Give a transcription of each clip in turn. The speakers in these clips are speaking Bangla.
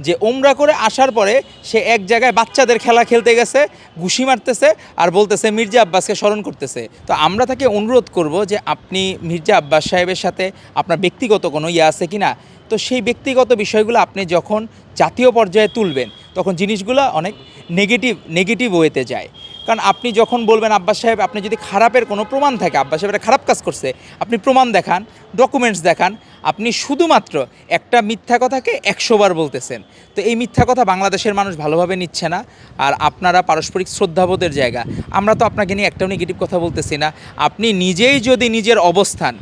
যে উমরা করে আসার পরে সে এক জায়গায় বাচ্চাদের খেলা খেলতে গেছে, ঘুষি মারতেছে আর বলতেছে মির্জা আব্বাসকে স্মরণ করতেছে। তো আমরা তাকে অনুরোধ করব যে আপনি মির্জা আব্বাস সাহেবের সাথে আপনার ব্যক্তিগত কোনো আছে কি না, তো সেই ব্যক্তিগত বিষয়গুলো আপনি যখন জাতীয় পর্যায়ে তুলবেন তখন জিনিসগুলো অনেক নেগেটিভ ওয়েতে যায়। কারণ আপনি যখন বলবেন আব্বাস সাহেব, আপনি যদি খারাপের কোনো প্রমাণ থাকে, আব্বাস সাহেব একটা খারাপ কাজ করছে, আপনি প্রমাণ দেখান, ডকুমেন্টস দেখান। আপনি শুধুমাত্র একটা মিথ্যা কথাকে 100 বার বলতেছেন। তো এই মিথ্যা কথা বাংলাদেশের মানুষ ভালোভাবে নিচ্ছে না। আর আপনারা পারস্পরিক শ্রদ্ধাবোধের জায়গা, আমরা তো আপনাকে নিয়ে একটাও নেগেটিভ কথা বলতেছি না। আপনি নিজেই যদি নিজের অবস্থান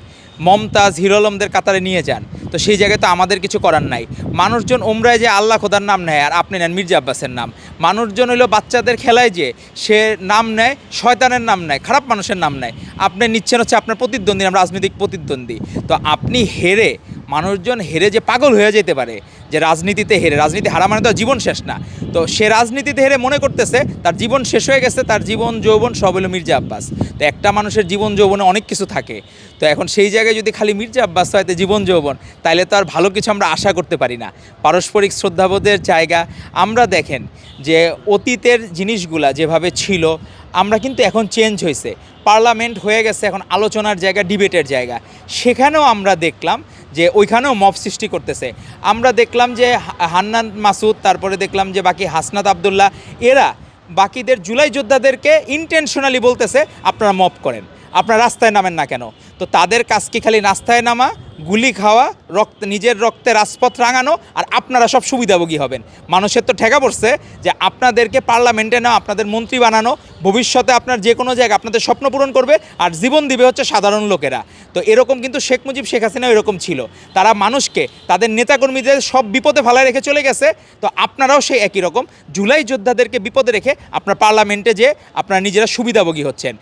মমতাজ হিরো আলমদের কাতারে নিয়ে যান, তো সেই জায়গায় তো আমাদের কিছু করার নাই। মানুষজন ওমরায় যে আল্লাহ খোদার নাম নেয় আর আপনি নেন মির্জা আব্বাসের নাম। মানুষজন হইলো বাচ্চাদের খেলায় যে সে নাম নেয়, শয়তানের নাম নেয়, খারাপ মানুষের নাম নেয়। আপনি নিচ্ছেন হচ্ছে আপনার প্রতিদ্বন্দ্বী, আমরা রাজনৈতিক প্রতিদ্বন্দ্বী। তো আপনি হেরে, মানুষজন হেরে যে পাগল হয়ে যেতে পারে, যে রাজনীতিতে হেরে, রাজনীতি হারা মানে তো জীবন শেষ না। তো সে রাজনীতিতে হেরে মনে করতেছে তার জীবন শেষ হয়ে গেছে, তার জীবন যৌবন সব হলো মির্জা আব্বাস। তো একটা মানুষের জীবন যৌবনে অনেক কিছু থাকে। তো এখন সেই জায়গায় যদি খালি মির্জা আব্বাস হয় জীবন যৌবন, তাইলে তো আর ভালো কিছু আমরা আশা করতে পারি না। পারস্পরিক শ্রদ্ধাবোধের জায়গা, আমরা দেখেন যে অতীতের জিনিসগুলা যেভাবে ছিল, আমরা কিন্তু এখন চেঞ্জ হয়েছে। পার্লামেন্ট হয়ে গেছে এখন আলোচনার জায়গা, ডিবেটের জায়গা। সেখানেও আমরা দেখলাম যে ওইখানেও মব সৃষ্টি করতেছে। আমরা দেখলাম যে হান্নান মাসুদ, তারপরে দেখলাম যে বাকি হাসনাত আবদুল্লাহ, এরা বাকিদের জুলাই যোদ্ধাদেরকে ইন্টেনশনালি বলতেছে আপনারা মব করেন, আপনারা রাস্তায় নামেন না কেন। তো তাদের কাজ কি খালি রাস্তায় নামা, গুলি খাওয়া, নিজের রক্তে রাজপথ রাঙানো, আর আপনারা সব সুবিধাভোগী হবেন। মানুষের তো ঠেকা পড়ছে যে আপনাদেরকে পার্লামেন্টে না আপনাদের মন্ত্রী বানানো, ভবিষ্যতে আপনার যে কোনো জায়গায় আপনাদের স্বপ্ন পূরণ করবে, আর জীবন দিবে হচ্ছে সাধারণ লোকেরা। তো এরকম কিন্তু শেখ মুজিব, শেখ হাসিনাও এরকম ছিল। তারা মানুষকে, তাদের নেতাকর্মীদের সব বিপদে ফেলায় রেখে চলে গেছে। তো আপনারাও সেই একই রকম জুলাই যোদ্ধাদেরকে বিপদে রেখে আপনার পার্লামেন্টে যে আপনারা নিজেরা সুবিধাভোগী হচ্ছেন।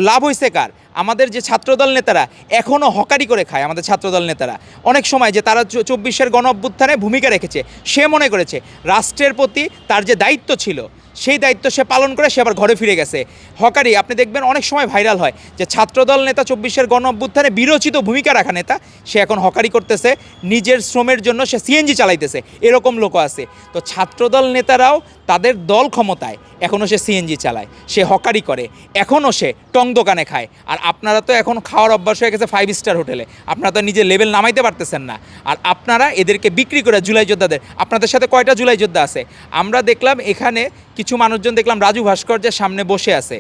লাভ হয়েছে কার? আমাদের যে ছাত্রদল নেতারা এখনও হকারি করে খায়। আমাদের ছাত্রদল নেতারা অনেক সময় যে তারা 24-এর গণ অভ্যুত্থানে ভূমিকা রেখেছে, সে মনে করেছে রাষ্ট্রের প্রতি তার যে দায়িত্ব ছিল সেই দায়িত্ব সে পালন করে সে আবার ঘরে ফিরে গেছে। হকারি আপনি দেখবেন অনেক সময় ভাইরাল হয় যে ছাত্রদল নেতা 24-এর গণ অভ্যুত্থানে বিরোচিত ভূমিকা রাখা নেতা, সে এখন হকারি করতেছে, নিজের শ্রমের জন্য সে সিএনজি চালাইতেছে, এরকম লোকও আছে। তো ছাত্রদল নেতারাও তাদের দল ক্ষমতায় এখনও সে সিএনজি চালায়, সে হকারি করে, এখনও সে টং দোকানে খায়। আর আপনারা তো এখন খাওয়ার অভ্যাস হয়ে গেছে 5 স্টার হোটেলে, আপনারা তো নিজের লেভেল নামাইতে পারতেছেন না। আর আপনারা এদেরকে বিক্রি করে জুলাই যোদ্ধাদের, আপনাদের সাথে কয়টা জুলাই যোদ্ধা আছে? আমরা দেখলাম এখানে কিছু মানুষজন দেখলাম রাজু ভাস্কর্যের সামনে বসে আছে।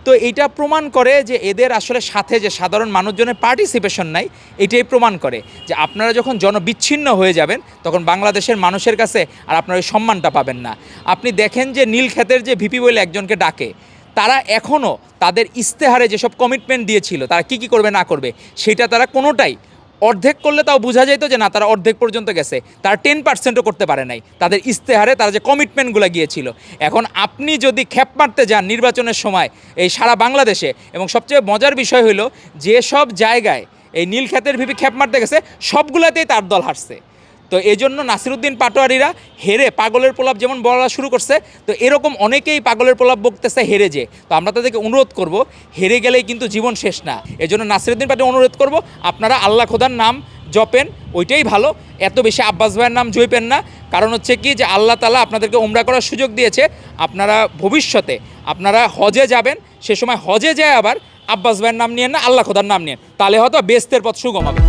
তো এইটা প্রমাণ করে যে এদের আসলে সাথে যে সাধারণ মানুষজনের পার্টিসিপেশন নাই, এটাই প্রমাণ করে যে আপনারা যখন জনবিচ্ছিন্ন হয়ে যাবেন তখন বাংলাদেশের মানুষের কাছে আর আপনারা ওই সম্মানটা পাবেন না। আপনি দেখেন যে নীলক্ষেতের যে ভিপি বলে একজনকে ডাকে, তারা এখনও তাদের ইস্তেহারে যেসব কমিটমেন্ট দিয়েছিল তারা কী করবে না করবে, সেটা তারা কোনোটাই, অর্ধেক করলে তাও বোঝা যেত যে না তারা অর্ধেক পর্যন্ত গেছে, তারা 10%ও করতে পারে নাই তাদের ইস্তেহারে তারা যে কমিটমেন্টগুলো গিয়েছিল। এখন আপনি যদি খ্যাপ মারতে যান নির্বাচনের সময় এই সারা বাংলাদেশে, এবং সবচেয়ে মজার বিষয় হলো যে সব জায়গায় এই নীলক্ষেতের ভিপি খ্যাপ মারতে গেছে সবগুলোতেই তার দল হারছে। তো এই জন্য নাসিরুদ্দিন পাটোয়ারিরা হেরে পাগলের প্রলাপ যেমন বলা শুরু করছে, তো এরকম অনেকেই পাগলের প্রলাপ বকতেছে হেরে যে। তো আমরা তাদেরকে অনুরোধ করব, হেরে গেলেই কিন্তু জীবন শেষ না। এজন্য নাসিরুদ্দিন পাটোয়ারি অনুরোধ করব আপনারা আল্লাহ খোদার নাম জপেন, ওইটাই ভালো। এত বেশি আব্বাস ভাইয়ের নাম জপেন না। কারণ হচ্ছে কি যে আল্লাহ তাআলা আপনাদেরকে উমরা করার সুযোগ দিয়েছে, আপনারা ভবিষ্যতে আপনারা হজে যাবেন, সে সময় হজে যায় আবার আব্বাস ভাইয়ের নাম নিয়েন না, আল্লাহ খোদার নাম নিয়েন, তাহলে হয়তো বেহেশতের পথ সুগম হবে।